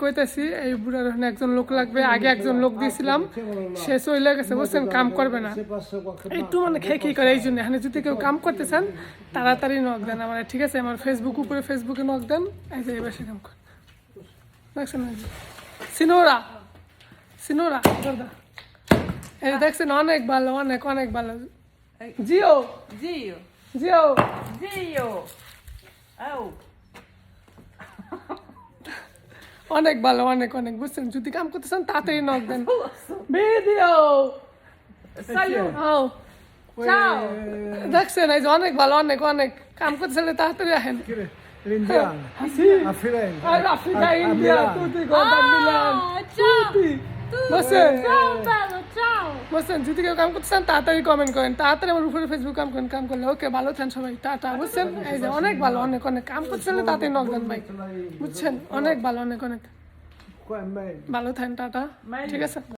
কইতেছি এই বুড়ার ওখানে একজন লোক লাগবে, আগে একজন লোক দিয়েছিলাম, সে চলে গেছে, বুঝছেন, কাম করবে না, একটু মানে খেয়ে করে। এই জন্য এখানে যদি কেউ কাম করতে চান তাড়াতাড়ি নক দেন আমার, ঠিক আছে? আমার ফেসবুকে নক দেন। এই যে এবার সে কাম কর, দেখছেন? সিনোরা দাদা, এই দেখছেন, অনেক ভালো, অনেক অনেক ভালো। Jio Zio. Jio Zio. Oh. অনেক ভালো, অনেক অনেক, বুঝছেন? যদি কাম করতে চান তাড়াতাড়ি নক দেন। Video Salut. আও Ciao. দেখছেন, এই যে অনেক ভালো, অনেক অনেক কাম করতে চাইলে তাড়াতাড়ি আসেন। L'indiano. Sì, A Firenze. Africa, A India, Milano. tutti guarda Milan, ciao. tutti. Bussen, Ciao bello, ciao. বুঝছেন? যদি কেউ কাম করতে চান তাড়াতাড়ি কমেন্ট করেন, তাড়াতাড়ি আমার উপরে ফেসবুক কাম করলে। ওকে, ভালো থাকেন সবাই, টাটা। বুঝছেন? এই যে অনেক ভালো, অনেক অনেক কাম করতে চাইলে তাড়াতাড়ি নক দেন ভাই, বুঝছেন? অনেক ভালো, অনেক অনেক Qua è meglio. ভালো থাকেন, টাটা, ঠিক আছে?